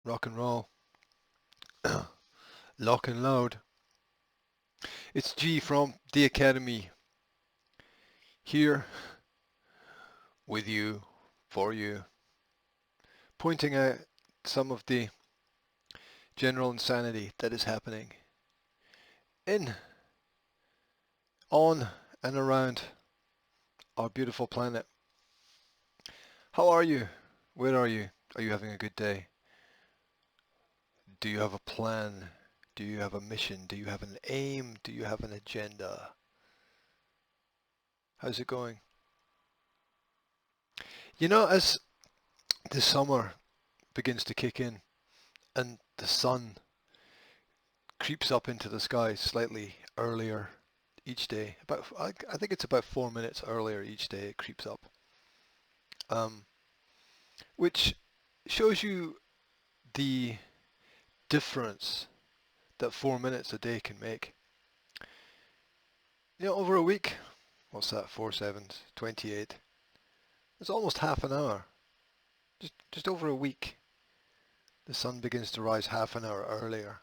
Rock and roll. Lock and load. It's G from the Academy here with you, for you, pointing out some of the general insanity that is happening in, on, and around our beautiful planet. How are you? Where are you? Are you having a good day? Do you have a plan? Do you have a mission? Do you have an aim? Do you have an agenda? How's it going? As the summer begins to kick in and the sun creeps up into the sky slightly earlier each day, I think it's about 4 minutes earlier each day it creeps up, um, which shows you the difference that 4 minutes a day can make. Over a week, what's that? 4 sevens, 28. It's almost half an hour. Just over a week, the sun begins to rise half an hour earlier.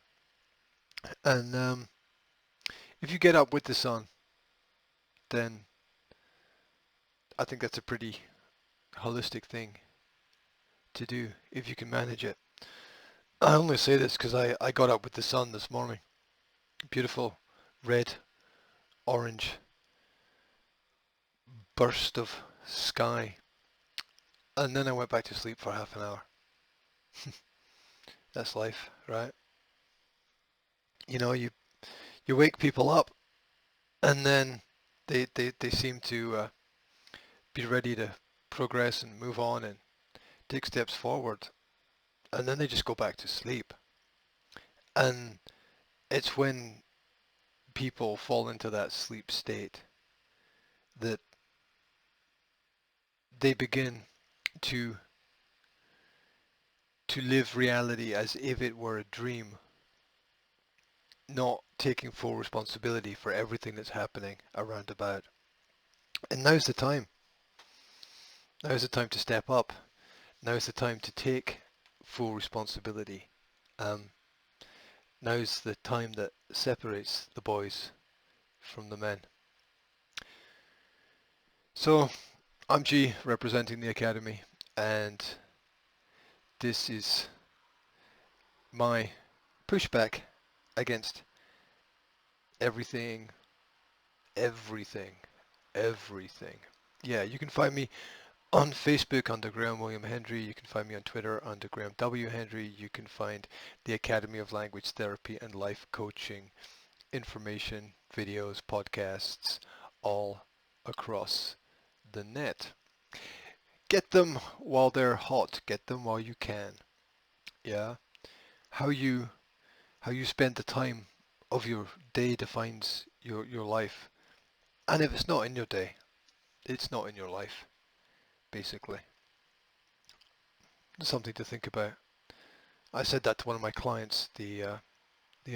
And if you get up with the sun, then I think that's a pretty holistic thing to do if you can manage it. I only say this because I got up with the sun this morning. Beautiful red, orange burst of sky. And then I went back to sleep for half an hour. That's life, right? You wake people up and then they seem to be ready to progress and move on and take steps forward. And then they just go back to sleep. And it's when people fall into that sleep state that they begin to to live reality as if it were a dream, not taking full responsibility for everything that's happening around about. And now's the time. Now's the time to step up. Now's the time to take full responsibility. Um, Now's the time that separates the boys from the men. So I'm G representing the Academy, and this is my pushback against everything, everything, everything. Yeah, you can find me on Facebook under Graham William Hendry. You can find me on Twitter under Graham W. Hendry. You can find the Academy of Language Therapy and Life Coaching information, videos, podcasts, all across the net. Get them while they're hot. Get them while you can. Yeah. How you how you spend the time of your day defines your life. And if it's not in your day, it's not in your life, basically. Something to think about. I said that to one of my clients the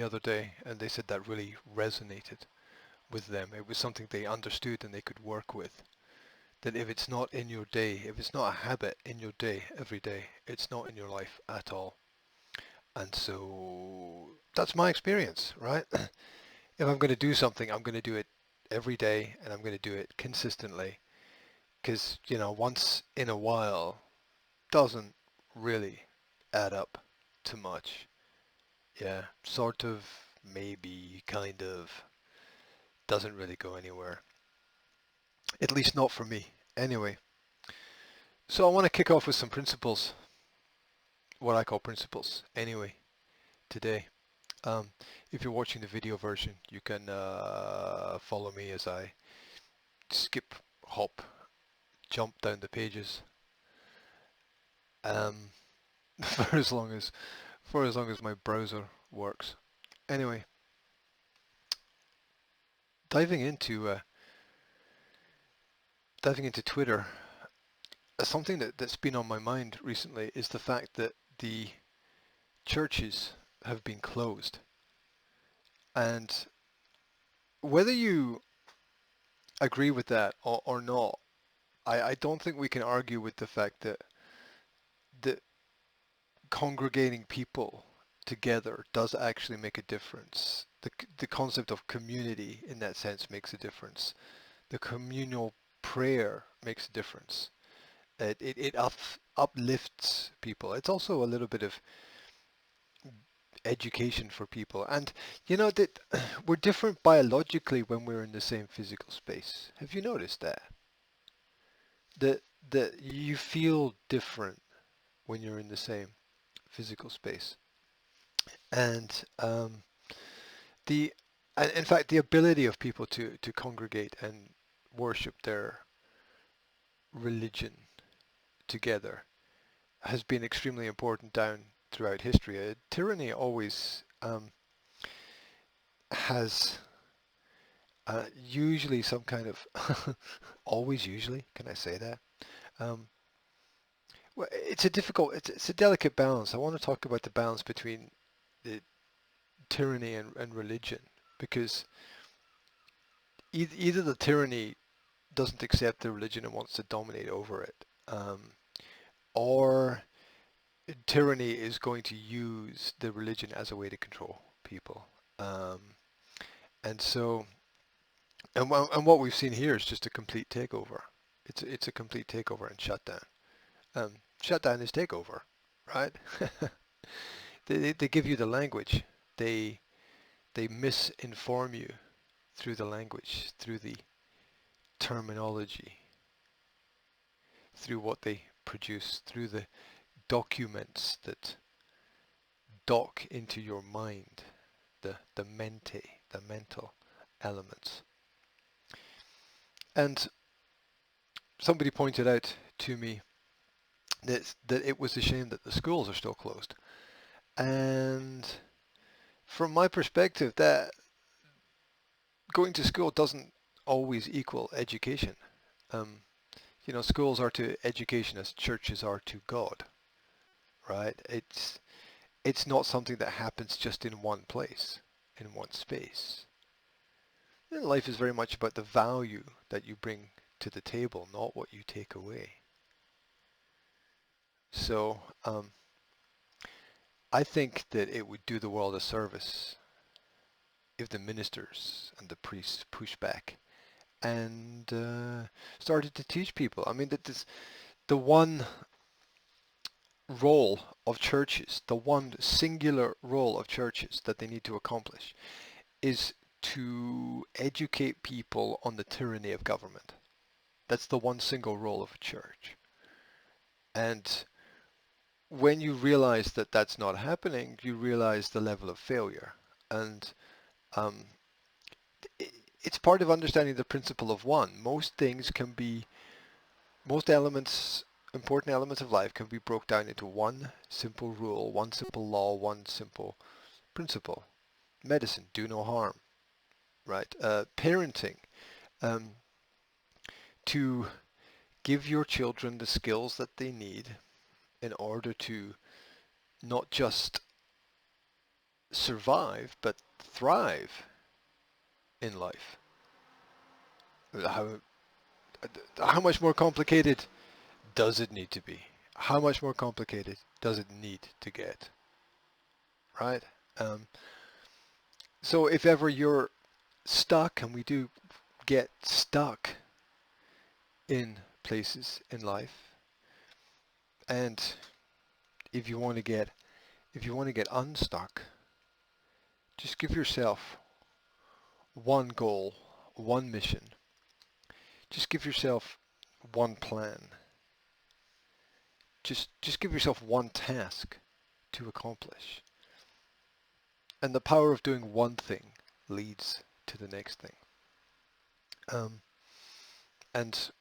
other day, and they said that really resonated with them. It was something they understood and they could work with. That if it's not in your day, if it's not a habit in your day every day, it's not in your life at all. And so that's my experience, right? If I'm going to do something, I'm going to do it every day and I'm going to do it consistently. Because, once in a while doesn't really add up to much. Yeah, sort of, maybe, kind of, doesn't really go anywhere. At least not for me. Anyway, so I want to kick off with some principles, what I call principles, anyway, today. Um, if you're watching the video version, you can follow me as I skip, hop, jump down the pages um, for as long as my browser works. Anyway, diving into uh, diving into Twitter, something that's been on my mind recently is the fact that the churches have been closed, and whether you agree with that or not, I don't think we can argue with the fact that congregating people together does actually make a difference. The concept of community in that sense makes a difference. The communal prayer makes a difference. It uplifts people. It's also a little bit of education for people. And you know that we're different biologically when we're in the same physical space. Have you noticed that? That that you feel different when you're in the same physical space. And the and in fact the ability of people to congregate and worship their religion together has been extremely important down throughout history. Tyranny always has usually some kind of always usually can I say that? Um, well, it's a delicate balance. I want to talk about the balance between the tyranny and religion because either the tyranny doesn't accept the religion and wants to dominate over it, or tyranny is going to use the religion as a way to control people. Um, and so, and what we've seen here is just a complete takeover. It's a complete takeover and shutdown. Shutdown is takeover, right? They give you the language. They they misinform you through the language, through the terminology, through what they produce, through the documents that dock into your mind, the mente, the mental elements. And somebody pointed out to me that it was a shame that the schools are still closed. And from my perspective, that going to school doesn't always equal education. Um, schools are to education as churches are to God, right? It's not something that happens just in one place, in one space. And life is very much about the value that you bring to the table, not what you take away. So I think that it would do the world a service if the ministers and the priests push back and started to teach people. I mean, that is the one role of churches, the one singular role of churches that they need to accomplish is to educate people on the tyranny of government. That's the one single role of a church. And when you realize that that's not happening, you realize the level of failure. And um, it's part of understanding the principle of one. Most elements, important elements of life can be broken down into one simple rule, one simple law, one simple principle. Medicine, do no harm, right? Parenting, um, to give your children the skills that they need in order to not just survive, but thrive in life. How, how much more complicated does it need to be? How much more complicated does it need to get? Right? Um, so if ever you're stuck, and we do get stuck in places in life, and if you want to get unstuck, just give yourself one goal, one mission. Just give yourself one plan. Just give yourself one task to accomplish. And the power of doing one thing leads to the next thing. Um, and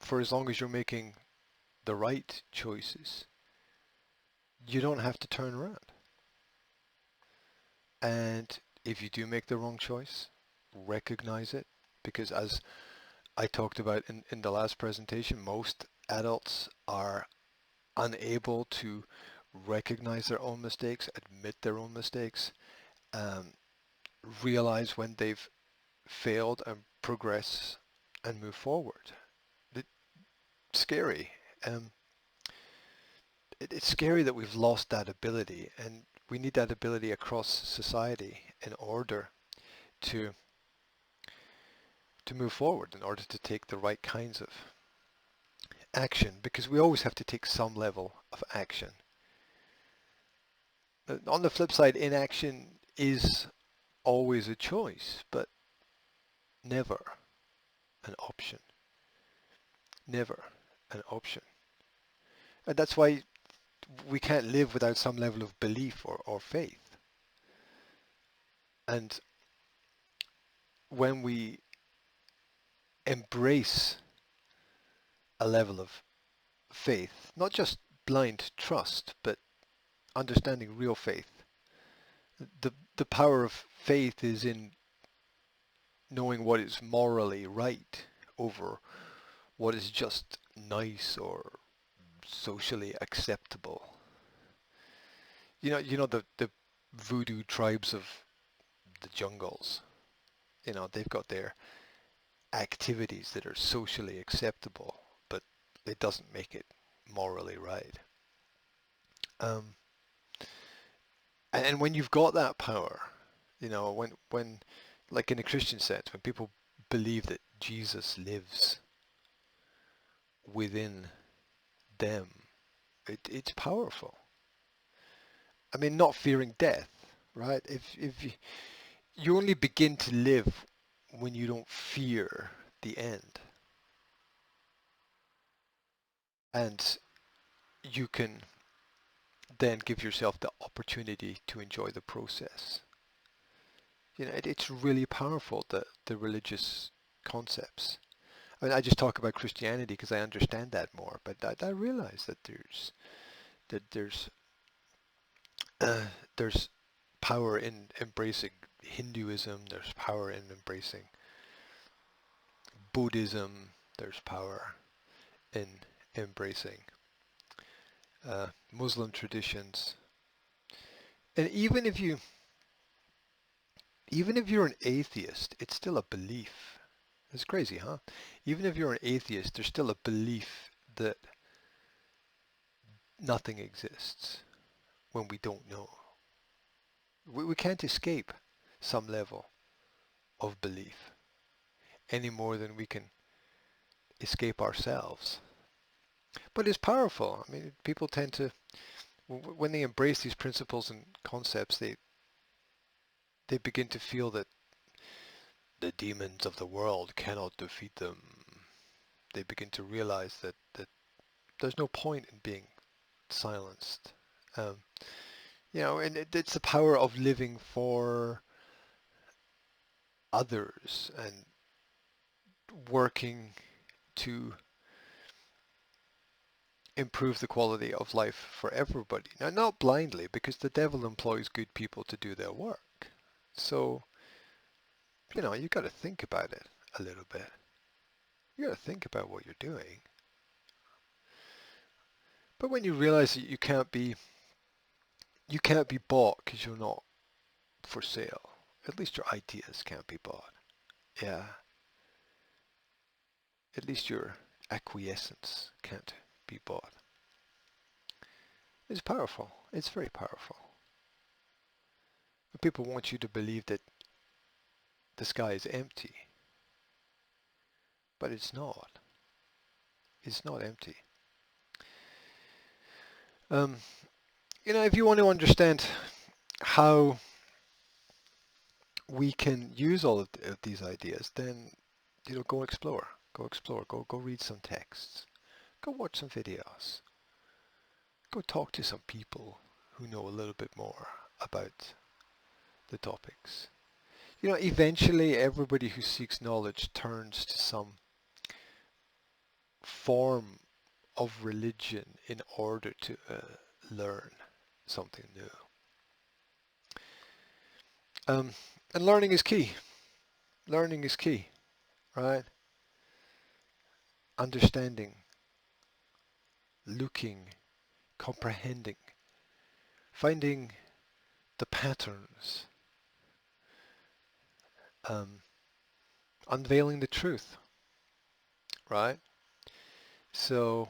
for as long as you're making the right choices, you don't have to turn around. And if you do make the wrong choice, recognize it, because as I talked about in the last presentation, most adults are unable to recognize their own mistakes, admit their own mistakes, um, realize when they've failed and progress and move forward. It's scary. Um, it's scary that we've lost that ability, and we need that ability across society in order to move forward, in order to take the right kinds of action, because we always have to take some level of action. On the flip side, inaction is always a choice, but never an option. Never an option. And that's why we can't live without some level of belief or faith. And when we embrace a level of faith, not just blind trust, but understanding real faith, the power of faith is in knowing what is morally right over what is just nice or socially acceptable. The voodoo tribes of the jungles. They've got their activities that are socially acceptable, but it doesn't make it morally right. Um, and when you've got that power, when like in a Christian sense, when people believe that Jesus lives within them, it's powerful. I mean, not fearing death, right? If you only begin to live when you don't fear the end, and you can then give yourself the opportunity to enjoy the process. It's really powerful, the religious concepts. I mean, I just talk about Christianity because I understand that more, but I realize that there's uh, there's power in embracing Hinduism. There's power in embracing Buddhism. There's power in embracing Muslim traditions. And even if you're an atheist, it's still a belief. It's crazy, huh? Even if you're an atheist, there's still a belief that nothing exists when we don't know. We can't escape some level of belief any more than we can escape ourselves. But it's powerful. I mean, people tend to, when they embrace these principles and concepts, they begin to feel that the demons of the world cannot defeat them. They begin to realize that there's no point in being silenced. Um, and it's the power of living for others and working to improve the quality of life for everybody. Now, not blindly, because the devil employs good people to do their work. So, you've got to think about it a little bit. You got to think about what you're doing. But when you realize that you can't be bought because you're not for sale. At least your ideas can't be bought. Yeah. At least your acquiescence can't be bought. It's powerful. It's very powerful. People want you to believe that the sky is empty, but it's not. It's not empty. Um, if you want to understand how we can use all of these ideas, then go explore. Go explore. Go read some texts. Go watch some videos. Go talk to some people who know a little bit more about the topics. Eventually everybody who seeks knowledge turns to some form of religion in order to learn something new. And learning is key. Learning is key, right? Understanding, looking, comprehending, finding the patterns, unveiling the truth, right? So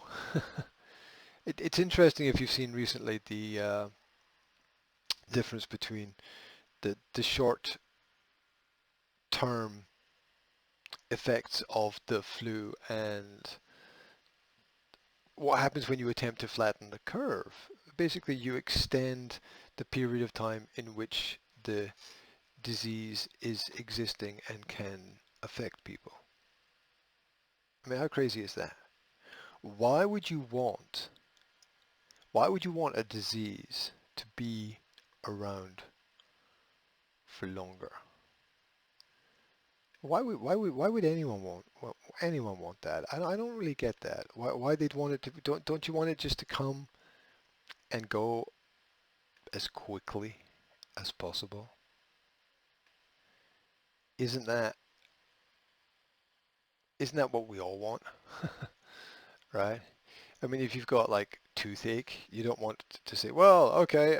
It's interesting if you've seen recently the difference between the short term effects of the flu and what happens when you attempt to flatten the curve. Basically, you extend the period of time in which the disease is existing and can affect people. I mean, how crazy is that? Why would you want why would you want a disease to be around for longer? Why would anyone want that? I don't really get that. Why they'd want it to don't you want it just to come and go as quickly as possible? Isn't that isn't that what we all want? Right? I mean, if you've got like toothache, you don't want to say, well, okay,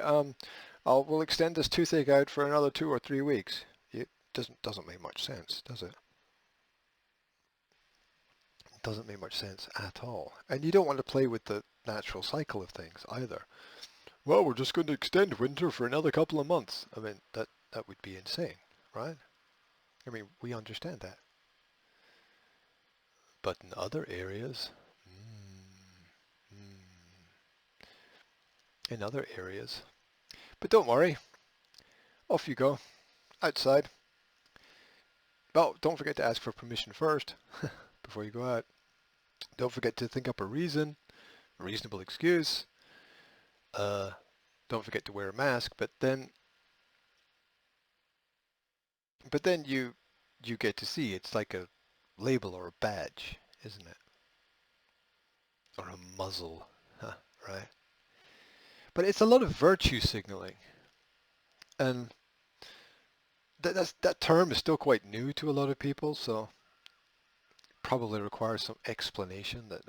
we'll extend this toothache out for another 2 or 3 weeks. It doesn't make much sense, does it? It doesn't make much sense at all. And you don't want to play with the natural cycle of things either. Well, we're just going to extend winter for another couple of months. I mean, that would be insane, right? I mean, we understand that. But in other areas, in other areas. But don't worry, off you go, outside. Well, don't forget to ask for permission first before you go out. Don't forget to think up a reason, a reasonable excuse. Don't forget to wear a mask. But then you get to see it's like a label or a badge, isn't it? Or a muzzle, huh, right? But it's a lot of virtue signaling, and that term is still quite new to a lot of people, so probably requires some explanation. That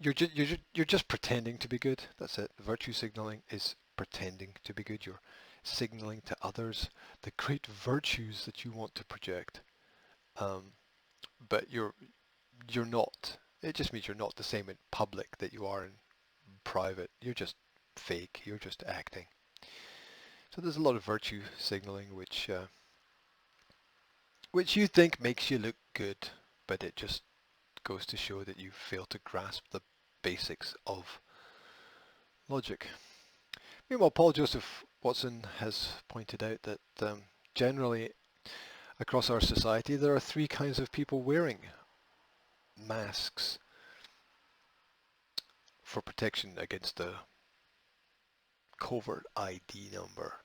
you're just pretending to be good. That's it. Virtue signaling is pretending to be good. You're signaling to others the great virtues that you want to project, um, but you're not. It just means you're not the same in public that you are in private. You're just fake. You're just acting. So there's a lot of virtue signaling which you think makes you look good, but it just goes to show that you fail to grasp the basics of logic. Meanwhile, Paul Joseph Watson has pointed out that generally across our society there are three kinds of people wearing masks for protection against the covert ID number.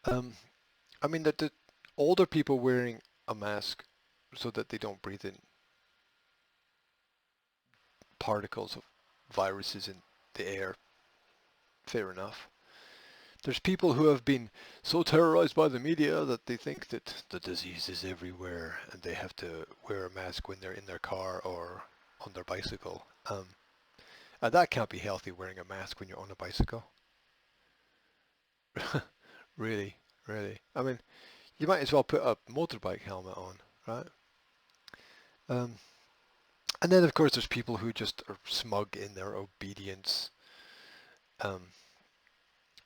Um, I mean that the older people wearing a mask so that they don't breathe in particles of viruses in the air, fair enough. There's people who have been so terrorized by the media that they think that the disease is everywhere and they have to wear a mask when they're in their car or on their bicycle. And that can't be healthy, wearing a mask when you're on a bicycle. Really, really. I mean, you might as well put a motorbike helmet on, right? Um, and then, of course, there's people who just are smug in their obedience um,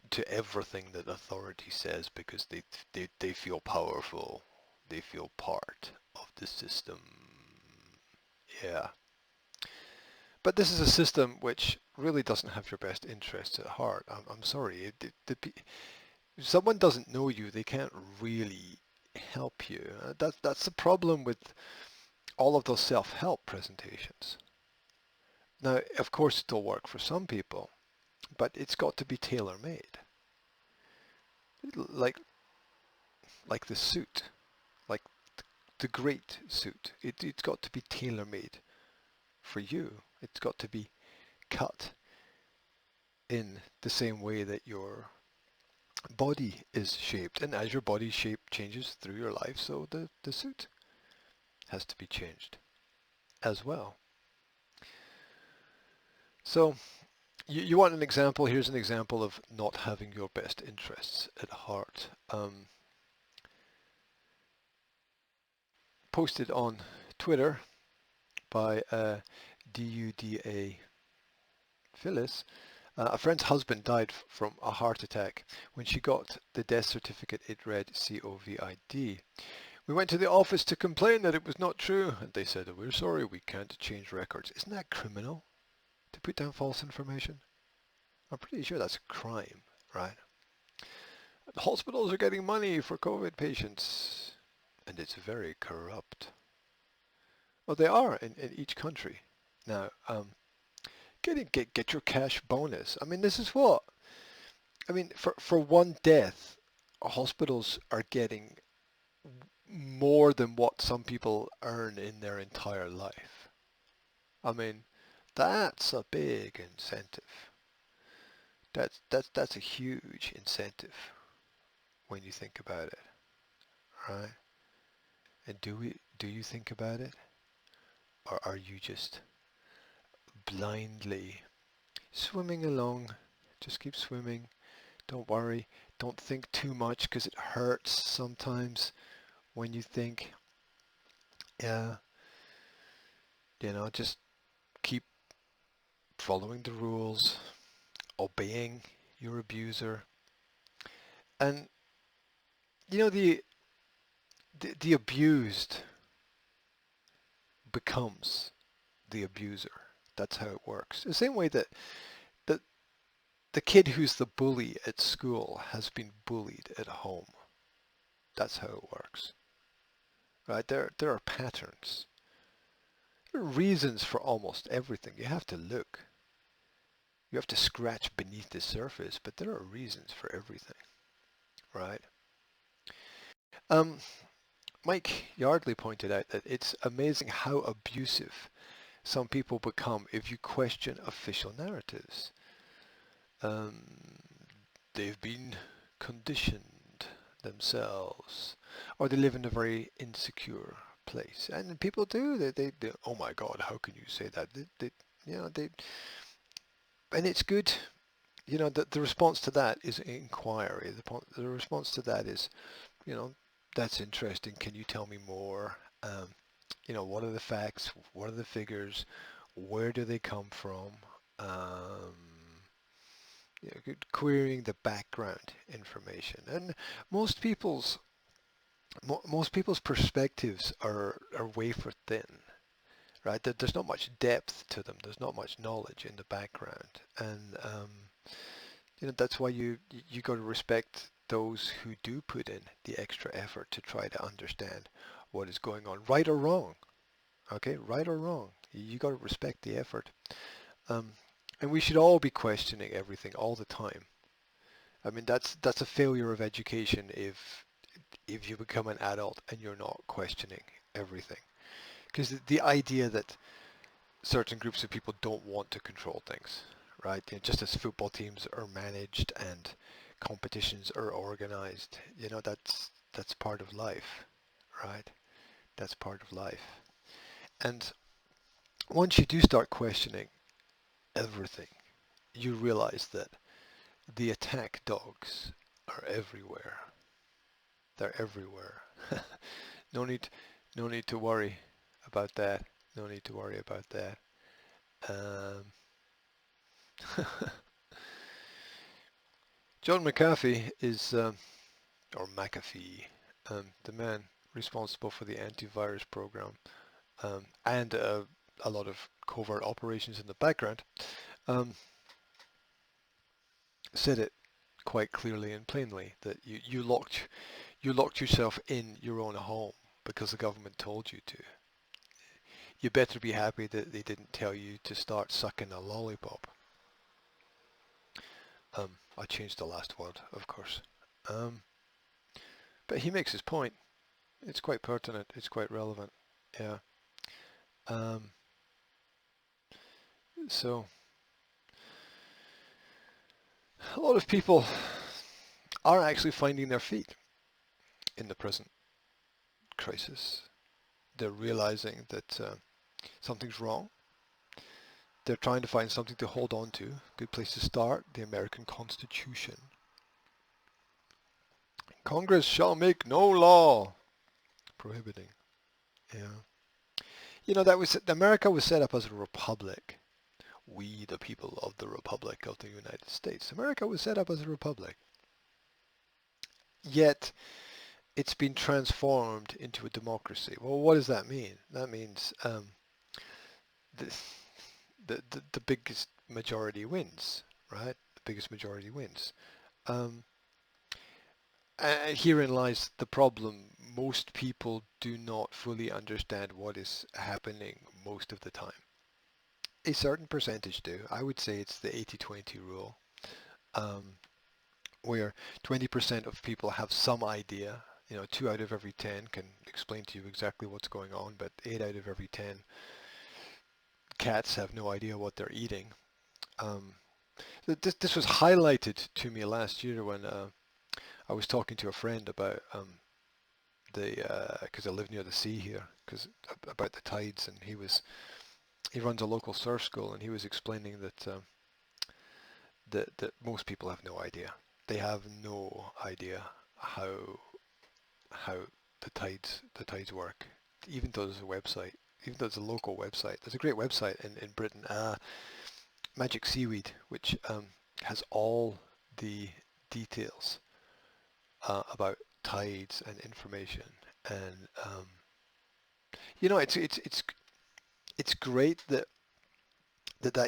to everything that authority says because they feel powerful. They feel part of the system. Yeah. But this is a system which really doesn't have your best interests at heart. I'm sorry. If someone doesn't know you, they can't really help you. That's the problem with all of those self-help presentations. Now, of course, it'll work for some people, but it's got to be tailor-made. Like like the suit, like the great suit. It's got to be tailor-made for you. It's got to be cut in the same way that your body is shaped. And as your body shape changes through your life, so the suit has to be changed as well. So you want an example? Here's an example of not having your best interests at heart. Posted on Twitter by Duda Phyllis, a friend's husband died from a heart attack. When she got the death certificate, it read COVID. We went to the office to complain that it was not true, and they said, we're sorry, we can't change records. Isn't that criminal to put down false information? I'm pretty sure that's a crime, right? The hospitals are getting money for COVID patients, and it's very corrupt. Well, they are in each country. Now, get your cash bonus. I mean, this is what I mean. For one death, hospitals are getting more than what some people earn in their entire life. I mean, that's a big incentive. That's a huge incentive when you think about it, right? And do you think about it, or are you just blindly swimming along? Just keep swimming. Don't worry. Don't think too much because it hurts sometimes when you think. Yeah, just keep following the rules, obeying your abuser, and the abused becomes the abuser. That's how it works. The same way that the the kid who's the bully at school has been bullied at home. That's how it works, right? There are patterns. There are reasons for almost everything. You have to look. You have to scratch beneath the surface, but there are reasons for everything, right? Um, Mike Yardley pointed out that it's amazing how abusive some people become if you question official narratives. Um, they've been conditioned themselves, or they live in a very insecure place. And people do. They oh my God, how can you say that? They, and it's good. The response to that is inquiry. The response to that is, you know, that's interesting. Can you tell me more? What are the facts? What are the figures? Where do they come from? Querying the background information. And most people's most people's perspectives are wafer thin, right? There's not much depth to them. There's not much knowledge in the background, and that's why you got to respect those who do put in the extra effort to try to understand what is going on, right or wrong. Okay, right or wrong, you got to respect the effort. Um, and we should all be questioning everything all the time. I mean, that's a failure of education if you become an adult and you're not questioning everything. Because the idea that certain groups of people don't want to control things, right? Just as football teams are managed and competitions are organized, that's part of life, right? That's part of life. And once you do start questioning everything, you realize that the attack dogs are everywhere. They're everywhere. No need, no need to worry about that. No need to worry about that. Um, John McAfee is, or McAfee, the man responsible for the antivirus program, and a lot of covert operations in the background, um, said it quite clearly and plainly that you locked yourself in your own home because the government told you to. You better be happy that they didn't tell you to start sucking a lollipop. I changed the last word, of course. But he makes his point. It's quite pertinent. It's quite relevant. Yeah. Um, so a lot of people are actually finding their feet in the present crisis. They're realizing that something's wrong. They're trying to find something to hold on to. Good place to start, the American Constitution. Congress shall make no law prohibiting. Yeah. America was set up as a republic We, the people of the Republic of the United States. America was set up as a republic. Yet it's been transformed into a democracy. Well, what does that mean? That means the, the biggest majority wins, right? The biggest majority wins. Um, Herein lies the problem. Most people do not fully understand what is happening most of the time. A certain percentage do. I would say it's the 80-20 rule, where 20% of people have some idea. 2 out of every 10 can explain to you exactly what's going on, but 8 out of every 10 cats have no idea what they're eating. This was highlighted to me last year when I was talking to a friend about because I live near the sea here, about the tides, and he runs a local surf school, and he was explaining that most people have no idea. They have no idea how the tides work. Even though there's a website, even though there's a local website, there's a great website in Britain, Magic Seaweed, which has all the details about tides and information, and it's great that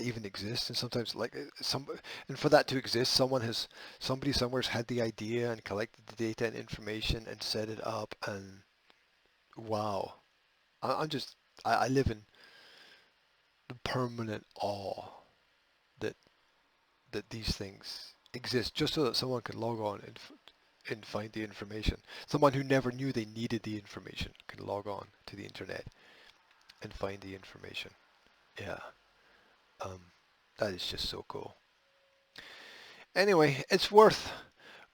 even exists. And sometimes and for that to exist, somebody somewhere's had the idea and collected the data and information and set it up, and wow, I live in the permanent awe that these things exist, just so that someone can log on and find the information. Someone who never knew they needed the information can log on to the internet and find the information. Yeah, that is just so cool. Anyway, it's worth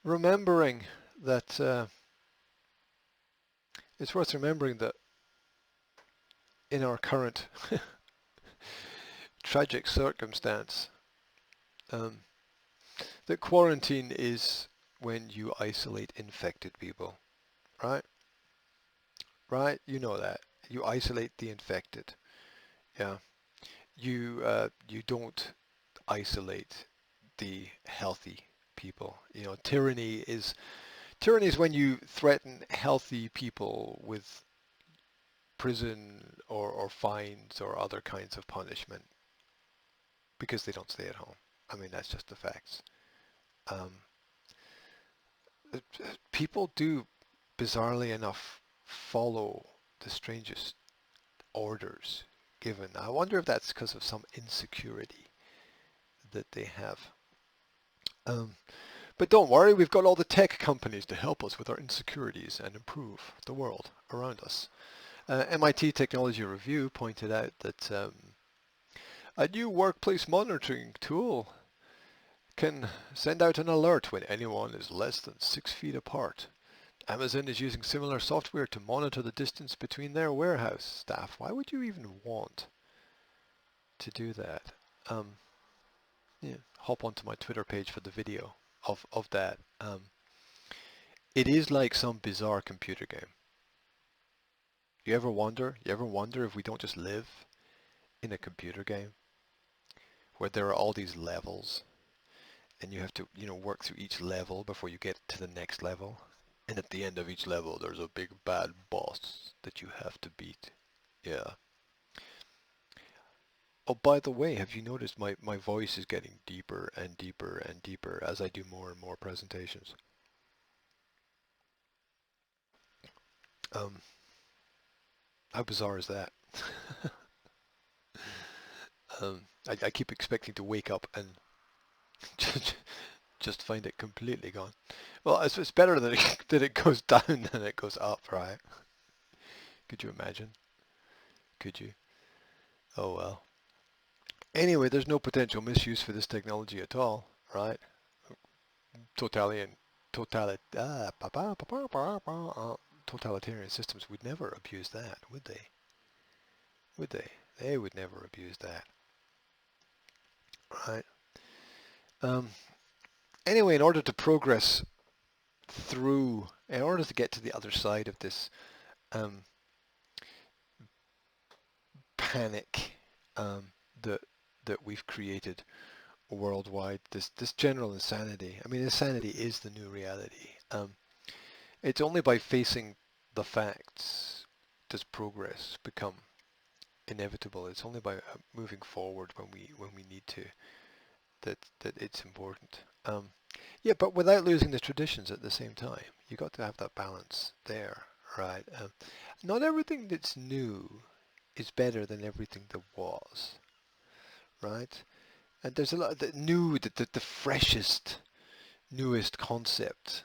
remembering that in our current tragic circumstance, that quarantine is when you isolate infected people, right? Right? You know that. You isolate the infected. Yeah. You don't isolate the healthy people. Tyranny is when you threaten healthy people with prison or fines or other kinds of punishment because they don't stay at home. I mean, that's just the facts. Um, People do, bizarrely enough, follow the strangest orders given. I wonder if that's because of some insecurity that they have. But don't worry, we've got all the tech companies to help us with our insecurities and improve the world around us. MIT Technology Review pointed out that a new workplace monitoring tool can send out an alert when anyone is less than 6 feet apart. Amazon is using similar software to monitor the distance between their warehouse staff. Why would you even want to do that? Yeah, hop onto my Twitter page for the video of that. It is like some bizarre computer game. You ever wonder if we don't just live in a computer game where there are all these levels and you have to, work through each level before you get to the next level. And at the end of each level, there's a big bad boss that you have to beat. Yeah. Oh, by the way, have you noticed my voice is getting deeper and deeper and deeper as I do more and more presentations? How bizarre is that? I keep expecting to wake up and just find it completely gone. Well, it's better that it goes down than it goes up, right? Could you imagine? Could you? Oh well. Anyway, there's no potential misuse for this technology at all, right? Totalitarian, totalitarian systems would never abuse that, would they? Would they? They would never abuse that, right? Anyway, in order to progress in order to get to the other side of this panic that that we've created worldwide, this general insanity. I mean, insanity is the new reality. It's only by facing the facts does progress become inevitable. It's only by moving forward when we need to that it's important. Yeah, but without losing the traditions at the same time. You got to have that balance there, right? Not everything that's new is better than everything that was, right? And there's a lot that new, the freshest, newest concept.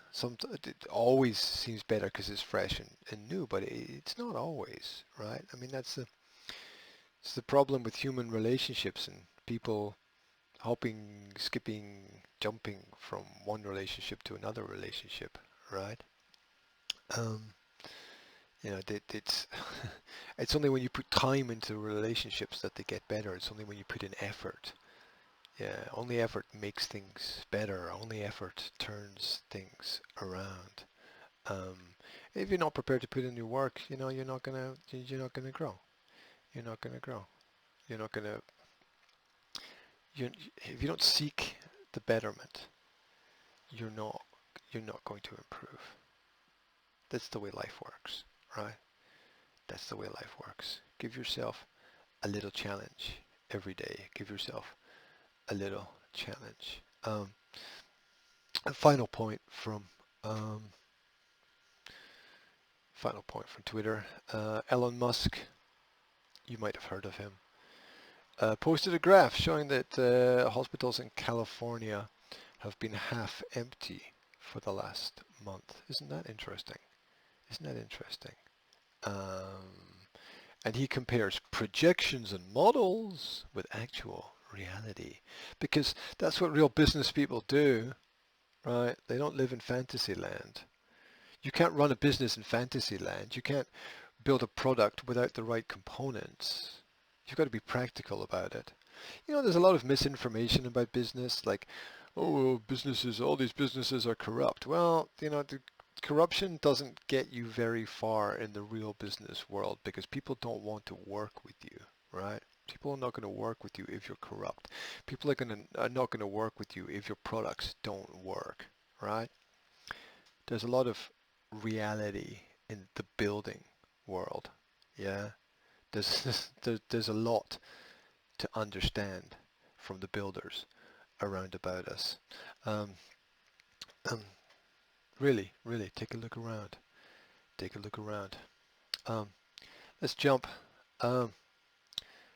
It always seems better because it's fresh and new, but it's not always, right? I mean, it's the problem with human relationships and people hopping, skipping, jumping from one relationship to another relationship, right? Um, it's it's only when you put time into relationships that they get better. It's only when you put in effort. Yeah, only effort makes things better. Only effort turns things around. Um, if you're not prepared to put in your work, you're not gonna grow. You're not gonna grow. You're not gonna. You, if you don't seek the betterment, you're not you're not going to improve. That's the way life works, right? That's the way life works. Give yourself a little challenge every day. Give yourself a little challenge. A um, final point from Twitter. Elon Musk, you might have heard of him, posted a graph showing that hospitals in California have been half empty for the last month. Isn't that interesting? Isn't that interesting? And he compares projections and models with actual reality because that's what real business people do, right? They don't live in fantasy land. You can't run a business in fantasy land. You can't build a product without the right components. You've got to be practical about it. There's a lot of misinformation about business, like, oh, all these businesses are corrupt. Well, the corruption doesn't get you very far in the real business world because people don't want to work with you, right? People are not going to work with you if you're corrupt. People are not going to work with you if your products don't work, right? There's a lot of reality in the building world. Yeah, there's a lot to understand from the builders around about us. Um, um, really, really, take a look around. Take a look around. Um, let's jump, um,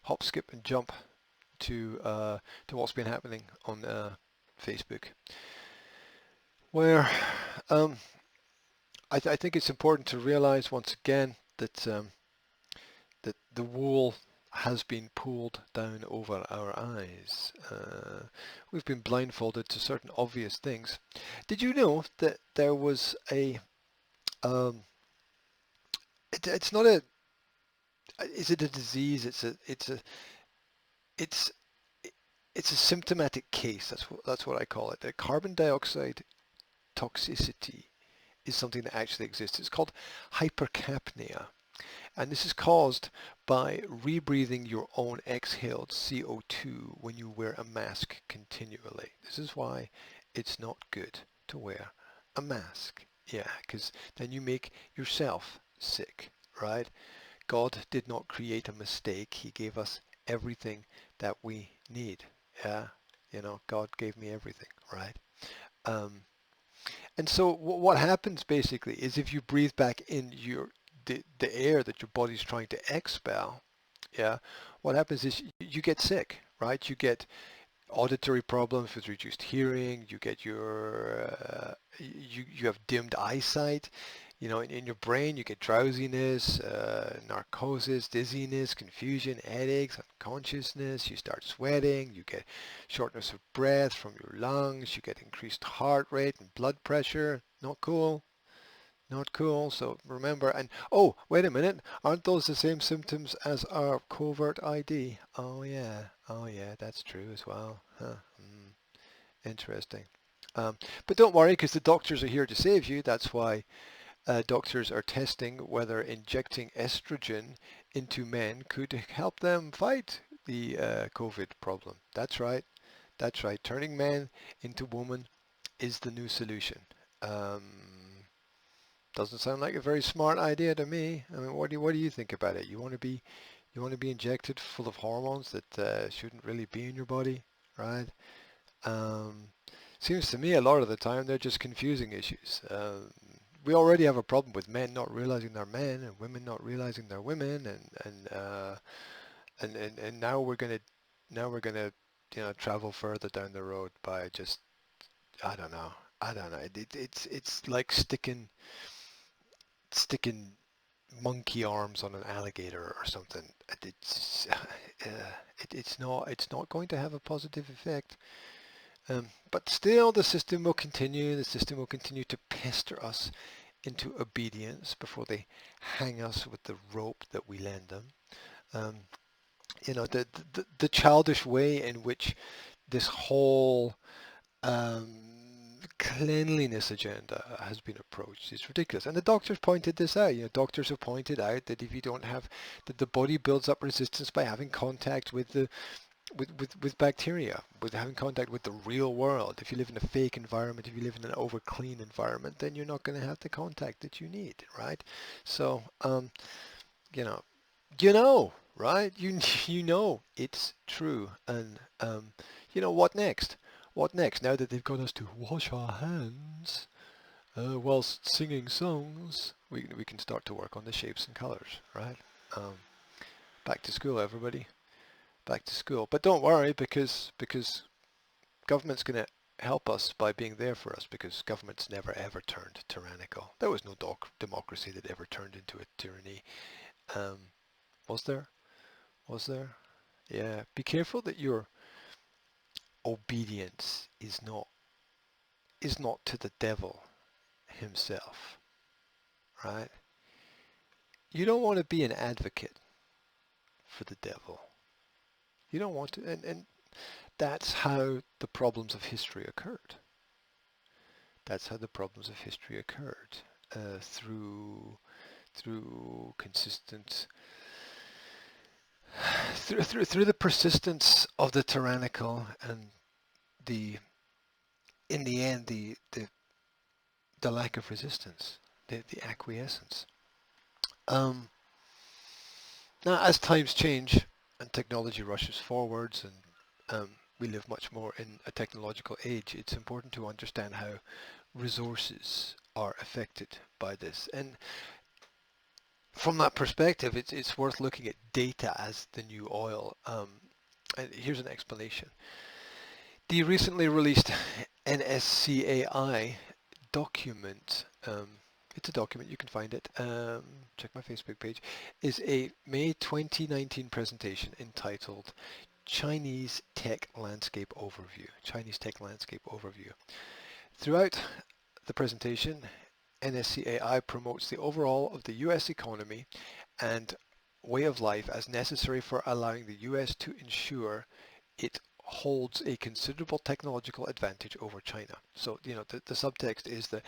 hop, skip, and jump to what's been happening on Facebook, where I think it's important to realize once again that the wool has been pulled down over our eyes. We've been blindfolded to certain obvious things. Did you know that there was um, it's not a, is it a disease? It's it's a symptomatic case. That's what I call it. The carbon dioxide toxicity is something that actually exists. It's called hypercapnia. And this is caused by rebreathing your own exhaled CO2 when you wear a mask continually. This is why it's not good to wear a mask. Yeah, because then you make yourself sick, right? God did not create a mistake. He gave us everything that we need. Yeah, God gave me everything, right? Um, and so what happens basically is if you breathe back in the air that your body's trying to expel, yeah, what happens is you get sick, right? You get auditory problems with reduced hearing. You get you have dimmed eyesight. In your brain, you get drowsiness, narcosis, dizziness, confusion, headaches, unconsciousness. You start sweating. You get shortness of breath from your lungs. You get increased heart rate and blood pressure. Not cool. Not cool. So remember, and oh, wait a minute. Aren't those the same symptoms as our covert ID? Oh yeah. Oh yeah, that's true as well. Huh. Interesting. But don't worry, because the doctors are here to save you. That's why doctors are testing whether injecting estrogen into men could help them fight the COVID problem. That's right. That's right. Turning men into women is the new solution. Um, doesn't sound like a very smart idea to me. I mean, what do you think about it? You want to be injected full of hormones that shouldn't really be in your body, right? Um, seems to me a lot of the time they're just confusing issues. We already have a problem with men not realizing they're men and women not realizing they're women, and now we're gonna travel further down the road by just I don't know. I don't know. It's like sticking monkey arms on an alligator or something. It's not going to have a positive effect. But still, the system will continue. The system will continue to pester us into obedience before they hang us with the rope that we lend them. Um, the childish way in which this whole cleanliness agenda has been approached is ridiculous. And the doctors pointed this out. Doctors have pointed out that if you don't have, that the body builds up resistance by having contact with the with bacteria, with having contact with the real world. If you live in a fake environment, if you live in an over clean environment, then you're not going to have the contact that you need, right? So, you know, right? You know it's true. And what next? What next? Now that they've got us to wash our hands whilst singing songs, we can start to work on the shapes and colors, right? Um, back to school, everybody. Back to school. But don't worry, because government's going to help us by being there for us, because government's never ever turned tyrannical. There was no democracy that ever turned into a tyranny. Um, was there? Was there? Yeah. Be careful that your obedience is not to the devil himself, right? You don't want to be an advocate for the devil. You don't want to, and that's how the problems of history occurred. That's how the problems of history occurred through consistent through the persistence of the tyrannical and the in the end the lack of resistance, the acquiescence. Um, Now, as times change and technology rushes forwards, and we live much more in a technological age, it's important to understand how resources are affected by this. And from that perspective, it's worth looking at data as the new oil. And here's an explanation. The recently released NSCAI document, it's a document, you can find it, check my Facebook page, is a May 2019 presentation entitled Chinese Tech Landscape Overview. Chinese Tech Landscape Overview. Throughout the presentation, NSCAI promotes the overall of the US economy and way of life as necessary for allowing the US to ensure it holds a considerable technological advantage over China. So, the subtext is that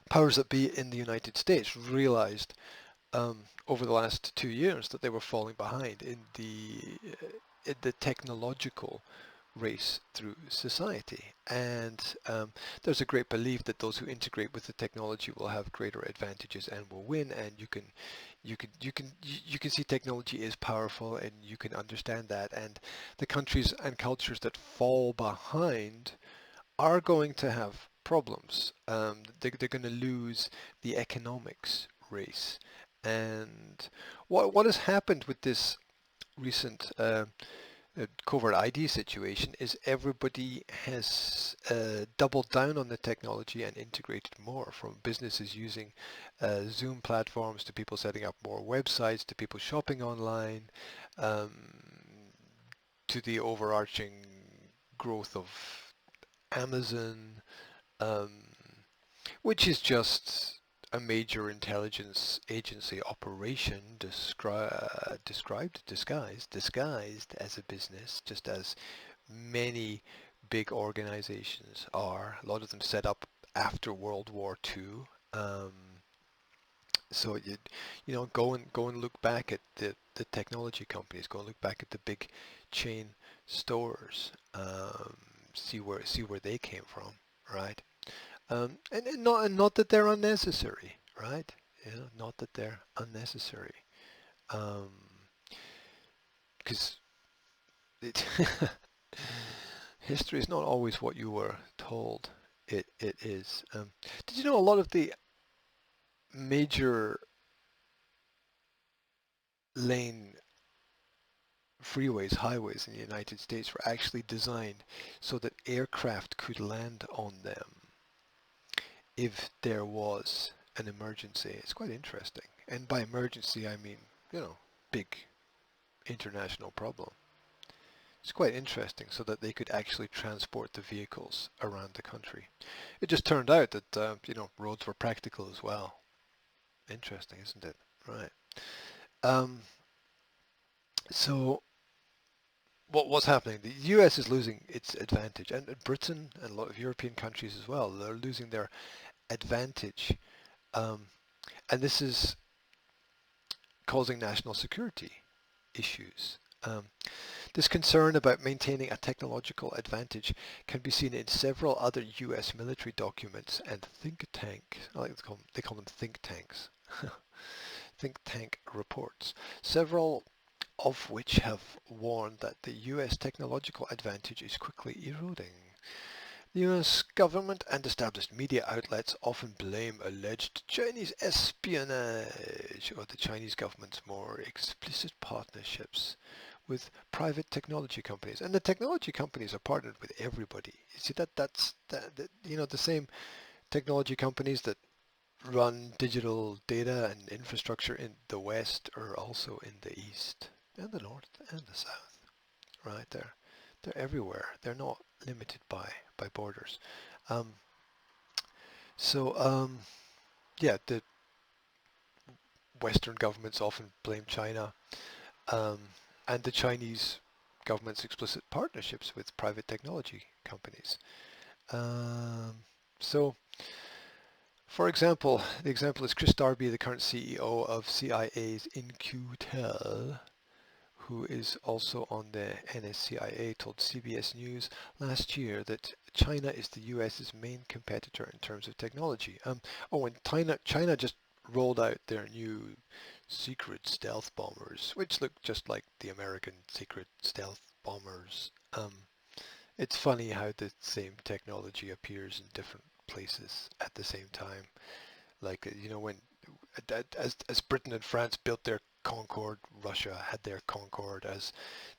powers that be in the United States realized over the last 2 years that they were falling behind in the technological race through society. And there's a great belief that those who integrate with the technology will have greater advantages and will win. And you can see technology is powerful, and you can understand that. And the countries and cultures that fall behind are going to have problems. They're going to lose the economics race. And what has happened with this recent covert ID situation is everybody has doubled down on the technology and integrated more, from businesses using Zoom platforms to people setting up more websites to people shopping online, um, to the overarching growth of Amazon, um, which is just a major intelligence agency operation disguised as a business, just as many big organizations are. A lot of them set up after World War II. Um, So you know, go and look back at the technology companies. Go and look back at the big chain stores. See where they came from, right? And not that they're unnecessary, right? You know, not that they're unnecessary. Because it history is not always what you were told it is. Did you know a lot of the major lane freeways, highways in the United States were actually designed so that aircraft could land on them if there was an emergency? It's quite interesting. And by emergency, I mean, you know, big international problem. It's quite interesting so that they could actually transport the vehicles around the country. It just turned out that, you know, roads were practical as well. Interesting, isn't it? Right. Um, so what's happening? The US is losing its advantage, and Britain and a lot of European countries as well. They're losing their advantage, um, and this is causing national security issues. This concern about maintaining a technological advantage can be seen in several other US military documents and think tanks. I like to call them, they call them think tanks. Think tank reports. Several of which have warned that the US technological advantage is quickly eroding. The US government and established media outlets often blame alleged Chinese espionage or the Chinese government's more explicit partnerships with private technology companies. And the technology companies are partnered with everybody. You see that you know, the same technology companies that run digital data and infrastructure in the West are also in the East and the North and the South, right there. They're everywhere. They're not limited by borders. Um, so yeah, the Western governments often blame China, um, and the Chinese government's explicit partnerships with private technology companies. Um, so, for example, the example is Chris Darby, the current CEO of CIA's In-Q-Tel, who is also on the NSCIA, told CBS News last year that China is the US's main competitor in terms of technology. Oh, and China just rolled out their new secret stealth bombers, which look just like the American secret stealth bombers. It's funny how the same technology appears in different places at the same time. Like, you know, when as Britain and France built their Concorde, Russia had their Concorde, as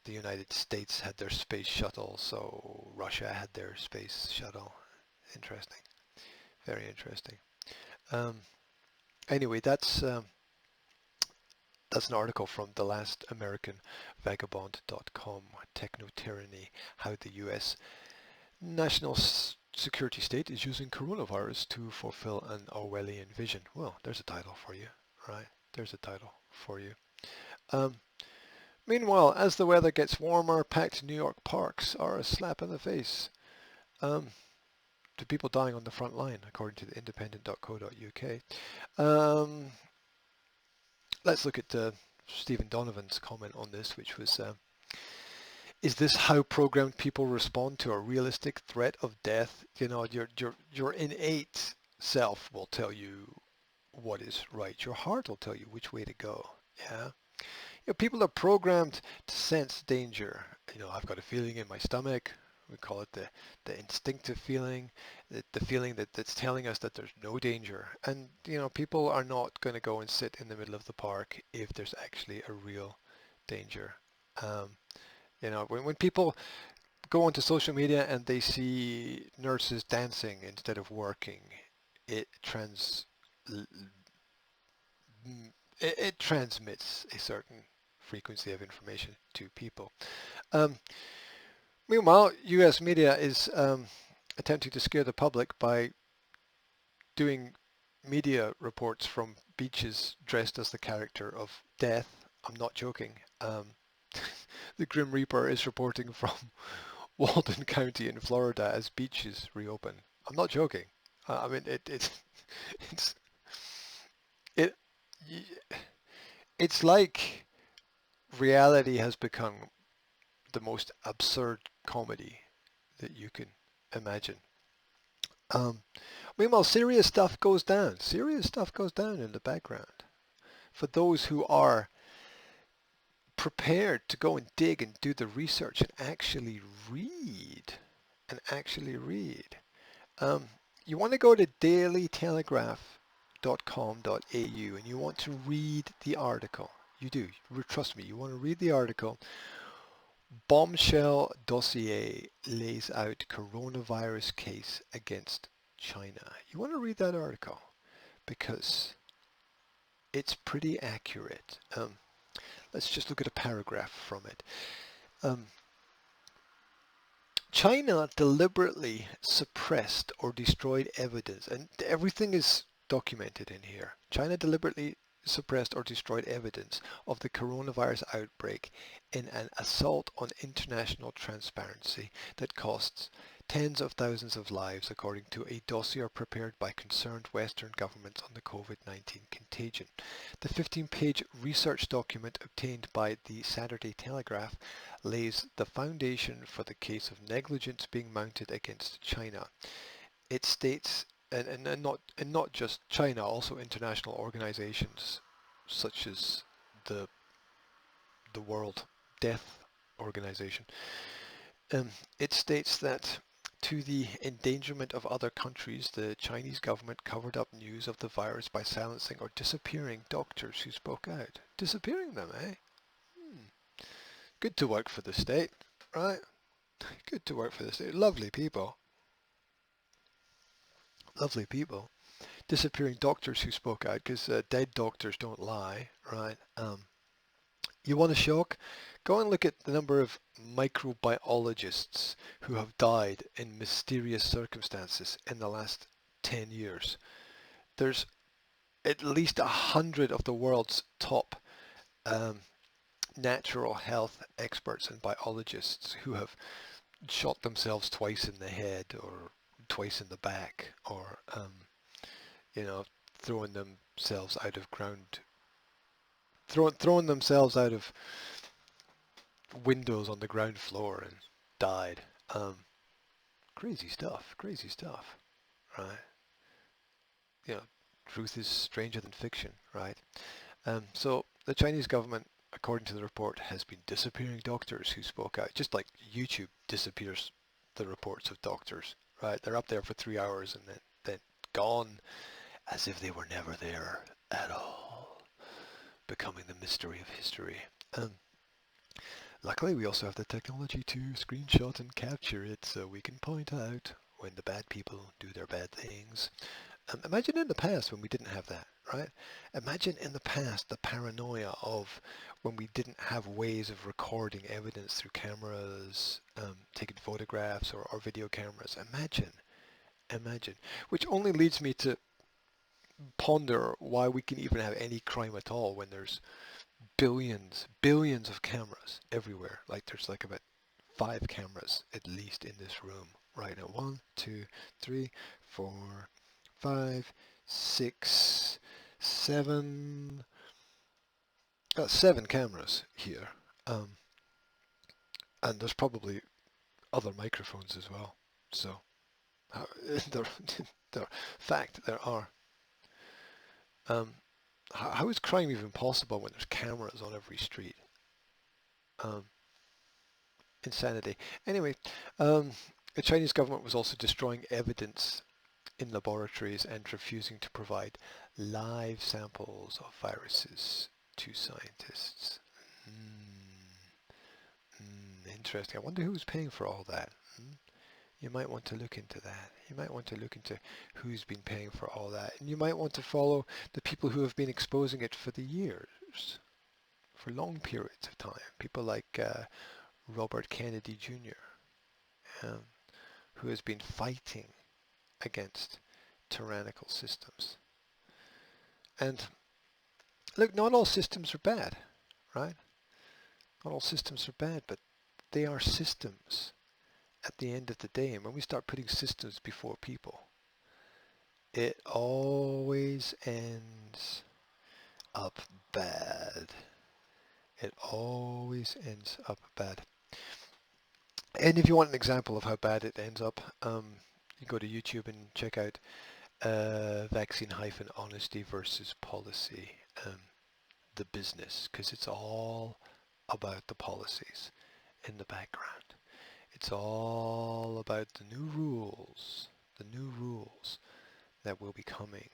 the United States had their space shuttle, so Russia had their space shuttle. Interesting, very interesting. Um, anyway, that's an article from the last American Vagabond.com, Techno Tyranny, how the U.S. National Security State is using coronavirus to fulfill an Orwellian vision. Well, there's a title for you, right? There's a title for you. Um, Meanwhile, as the weather gets warmer, packed New York parks are a slap in the face um, to people dying on the front line, according to the independent.co.uk. Um, let's look at Stephen Donovan's comment on this, which was, is this how programmed people respond to a realistic threat of death? You know, your innate self will tell you what is right. Your heart will tell you which way to go. Yeah. You know, people are programmed to sense danger. You know, I've got a feeling in my stomach. We call it the instinctive feeling, the feeling that's telling us that there's no danger. And, you know, people are not going to go and sit in the middle of the park if there's actually a real danger. Um, you know, when people go onto social media and they see nurses dancing instead of working, it trans it transmits a certain frequency of information to people. Um, Meanwhile, U.S. media is attempting to scare the public by doing media reports from beaches dressed as the character of death. I'm not joking. The Grim Reaper is reporting from Walden County in Florida as beaches reopen. I'm not joking. I mean, it's it it's like reality has become the most absurd comedy that you can imagine. Um, Meanwhile, serious stuff goes down. Serious stuff goes down in the background. For those who are prepared to go and dig and do the research and actually read. Um, you want to go to dailytelegraph.com.au and you want to read the article. You do. Trust me, you want to read the article. Bombshell dossier lays out coronavirus case against China. You want to read that article because it's pretty accurate. Let's just look at a paragraph from it. Um, China deliberately suppressed or destroyed evidence, and everything is documented in here. China deliberately suppressed or destroyed evidence of the coronavirus outbreak in an assault on international transparency that costs tens of thousands of lives, according to a dossier prepared by concerned Western governments on the COVID-19 contagion. The 15-page research document obtained by the Saturday Telegraph lays the foundation for the case of negligence being mounted against China. It states, and not just China, also international organizations such as the World Death Organization. It states that to the endangerment of other countries, the Chinese government covered up news of the virus by silencing or disappearing doctors who spoke out. Disappearing them, eh? Good to work for the state, right? Good to work for the state. Lovely people. Lovely people. Disappearing doctors who spoke out, because dead doctors don't lie, right? You want a shock? Go and look at the number of microbiologists who have died in mysterious circumstances in the last 10 years. There's at least 100 of the world's top um, natural health experts and biologists who have shot themselves twice in the head or twice in the back, or throwing themselves out of ground, throwing themselves out of windows on the ground floor and died. Crazy stuff, right? You know, truth is stranger than fiction, right? So the Chinese government, according to the report, has been disappearing doctors who spoke out, just like YouTube disappears the reports of doctors, right? They're up there for 3 hours and then gone as if they were never there at all, becoming the mystery of history. Luckily, we also have the technology to screenshot and capture it so we can point out when the bad people do their bad things. Imagine in the past when we didn't have that, right? Imagine in the past the paranoia of when we didn't have ways of recording evidence through cameras, taking photographs or video cameras. Imagine. Which only leads me to ponder why we can even have any crime at all when there's billions of cameras everywhere. Like there's like about 5 cameras at least in this room right now. 1, 2, 3, 4, 5, 6, 7. 7 cameras here. And there's probably other microphones as well. So there, fact there are. How is crime even possible when there's cameras on every street? Insanity. Anyway, the Chinese government was also destroying evidence in laboratories and refusing to provide live samples of viruses to scientists. Interesting. I wonder who's paying for all that. You might want to look into that. You might want to look into who's been paying for all that. And you might want to follow the people who have been exposing it for the years, for long periods of time. People like Robert Kennedy Jr., who has been fighting against tyrannical systems. And look, not all systems are bad, right? Not all systems are bad, but they are systems at the end of the day. And when we start putting systems before people, it always ends up bad. It always ends up bad. And if you want an example of how bad it ends up, you go to YouTube and check out vaccine-honesty versus policy, the business, because it's all about the policies in the background. It's all about the new rules that will be coming.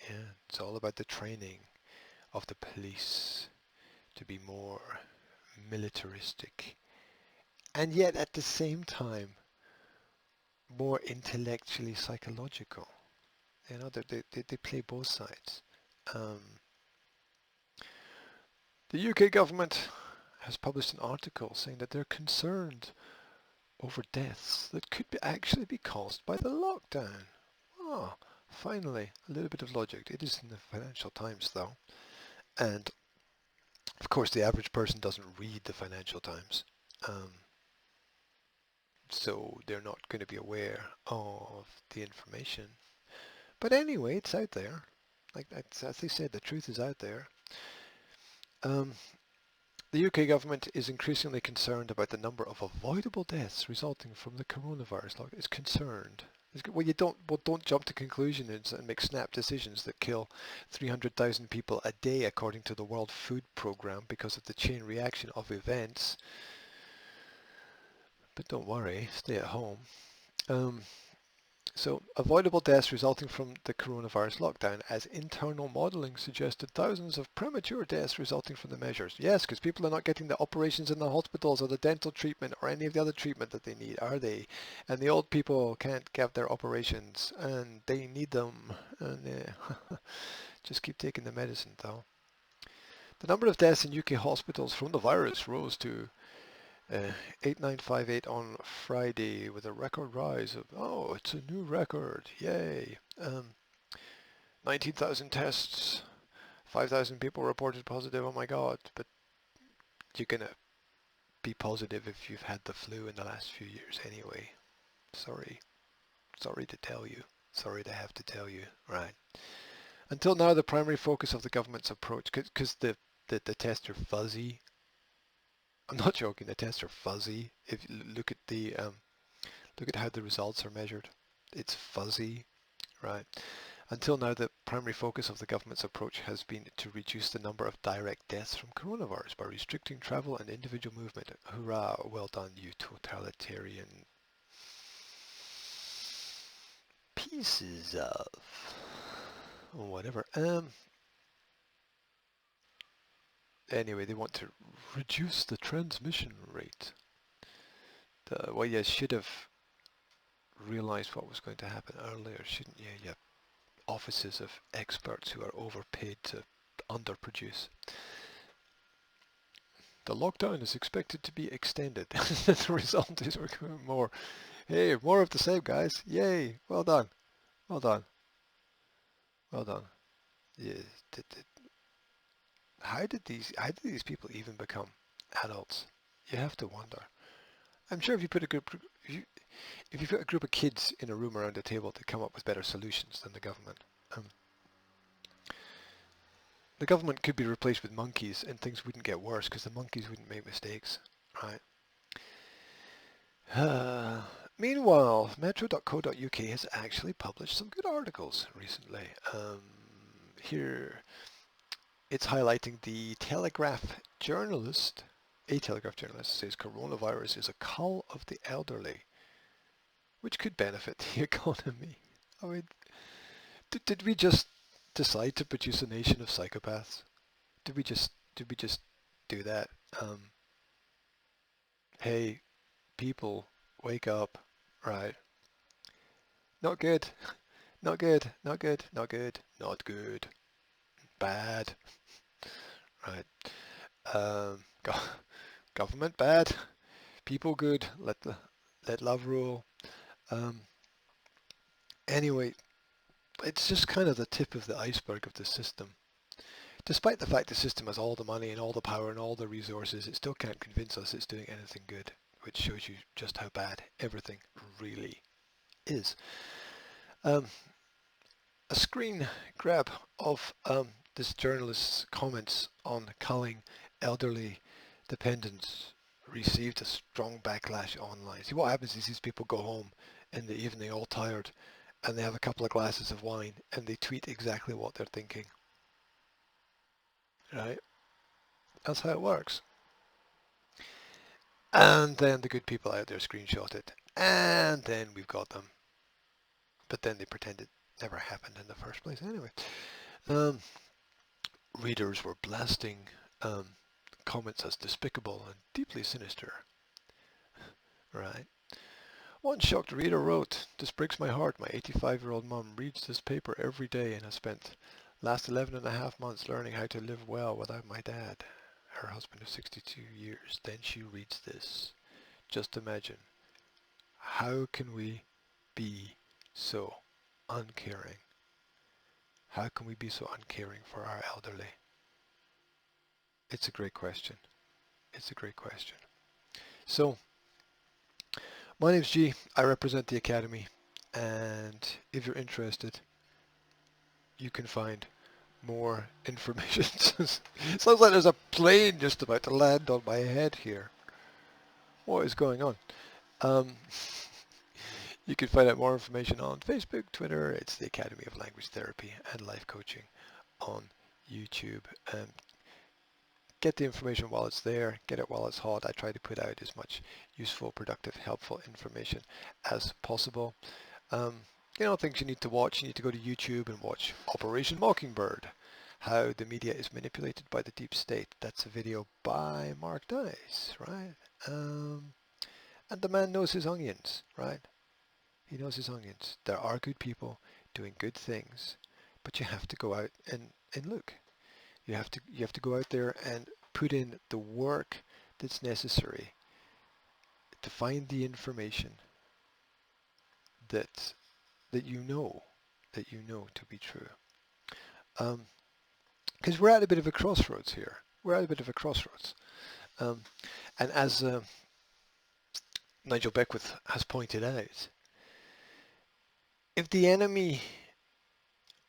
Yeah, it's all about the training of the police to be more militaristic, and yet at the same time more intellectually psychological. You know, they play both sides. Um, the UK government has published an article saying that they're concerned over deaths that could actually be caused by the lockdown. Oh, finally, a little bit of logic. It is in the Financial Times, though. And, of course, the average person doesn't read the Financial Times. So they're not going to be aware of the information. But anyway, it's out there. Like as they said, the truth is out there. The UK government is increasingly concerned about the number of avoidable deaths resulting from the coronavirus. It's concerned. Well, don't jump to conclusions and make snap decisions that kill 300,000 people a day, according to the World Food Programme, because of the chain reaction of events. But don't worry, stay at home. So avoidable deaths resulting from the coronavirus lockdown, as internal modelling suggested thousands of premature deaths resulting from the measures. Yes, because people are not getting the operations in the hospitals or the dental treatment or any of the other treatment that they need, are they? And the old people can't get their operations and they need them. And just keep taking the medicine though. The number of deaths in UK hospitals from the virus rose to 8958 on Friday with a record rise of, oh, it's a new record, yay. 19,000 tests, 5,000 people reported positive, oh my god, but you're going to be positive if you've had the flu in the last few years anyway. Sorry to tell you, sorry to have to tell you, right. Until now, the primary focus of the government's approach, because the tests are fuzzy. I'm not joking, the tests are fuzzy. If you look at how the results are measured, it's fuzzy, right? Until now, the primary focus of the government's approach has been to reduce the number of direct deaths from coronavirus by restricting travel and individual movement. Hurrah, well done, you totalitarian pieces of whatever. Anyway, they want to reduce the transmission rate. Well, you should have realized what was going to happen earlier, shouldn't you? You have offices of experts who are overpaid to underproduce. The lockdown is expected to be extended. The result is we're going more. Hey, more of the same, guys. Yay! Well done. Well done. Well done. Yeah. How did these people even become adults? You have to wonder. I'm sure if you put a group of kids in a room around a table, they come up with better solutions than the government. The government could be replaced with monkeys and things wouldn't get worse because the monkeys wouldn't make mistakes, right? Meanwhile, metro.co.uk has actually published some good articles recently. Here, it's highlighting the Telegraph journalist. A Telegraph journalist says coronavirus is a cull of the elderly, which could benefit the economy. I mean, did we just decide to produce a nation of psychopaths? Did we just do that? Hey, people, wake up, right? Not good, not good, not good, not good, not good, bad, right? Government bad, people good. Let love rule. Anyway, it's just kind of the tip of the iceberg of the system. Despite the fact the system has all the money and all the power and all the resources, it still can't convince us it's doing anything good, which shows you just how bad everything really is. A screen grab of the this journalist's comments on culling elderly dependents received a strong backlash online. See, what happens is these people go home in the evening all tired and they have a couple of glasses of wine and they tweet exactly what they're thinking. Right? That's how it works. And then the good people out there screenshot it. And then we've got them. But then they pretend it never happened in the first place. Anyway, readers were blasting comments as despicable and deeply sinister. Right? One shocked reader wrote, "This breaks my heart. My 85-year-old mum reads this paper every day and has spent last 11 and a half months learning how to live well without my dad, her husband of 62 years. Then she reads this. Just imagine. How can we be so uncaring? How can we be so uncaring for our elderly?" It's a great question. It's a great question. So, my name's G. I represent the Academy, and if you're interested, you can find more information. Sounds like there's a plane just about to land on my head here. What is going on? You can find out more information on Facebook, Twitter. It's the Academy of Language Therapy and Life Coaching on YouTube. Get the information while it's there. Get it while it's hot. I try to put out as much useful, productive, helpful information as possible. Things you need to watch. You need to go to YouTube and watch Operation Mockingbird, how the media is manipulated by the deep state. That's a video by Mark Dice, right? And the man knows his onions, right? He knows his onions. There are good people doing good things, but you have to go out and look. You have to go out there and put in the work that's necessary to find the information that you know to be true. Because we're at a bit of a crossroads here. We're at a bit of a crossroads. And as Nigel Beckwith has pointed out, if the enemy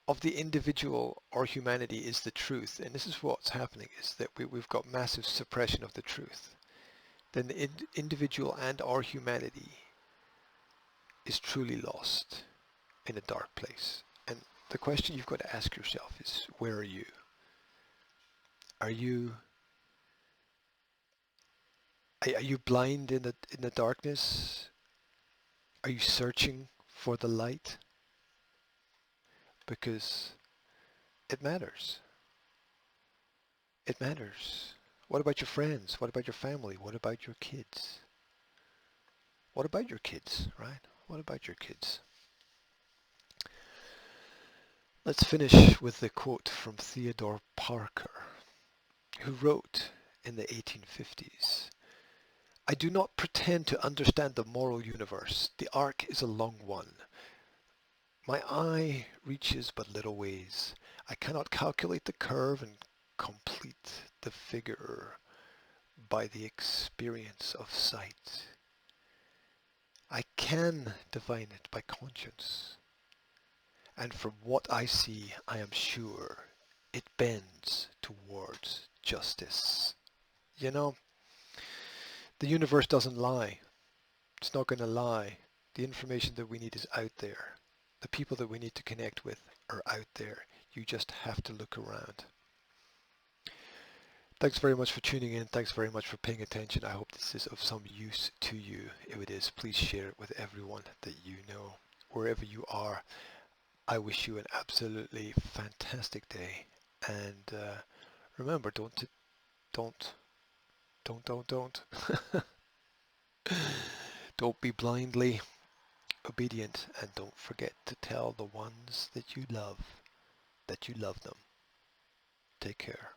of the individual or humanity is the truth, and this is what's happening, is that we've got massive suppression of the truth, then the individual and our humanity is truly lost in a dark place. And the question you've got to ask yourself is, where are you? Are you blind in the darkness? Are you searching for the light? Because it matters. It matters. What about your friends? What about your family? What about your kids? What about your kids, right? What about your kids? Let's finish with the quote from Theodore Parker, who wrote in the 1850s, "I do not pretend to understand the moral universe. The arc is a long one. My eye reaches but little ways. I cannot calculate the curve and complete the figure by the experience of sight. I can divine it by conscience. And from what I see, I am sure it bends towards justice." You know, the universe doesn't lie. It's not going to lie. The information that we need is out there. The people that we need to connect with are out there. You just have to look around. Thanks very much for tuning in. Thanks very much for paying attention. I hope this is of some use to you. If it is, please share it with everyone that you know. Wherever you are, I wish you an absolutely fantastic day. And remember, don't don't be blindly obedient, and don't forget to tell the ones that you love them. Take care.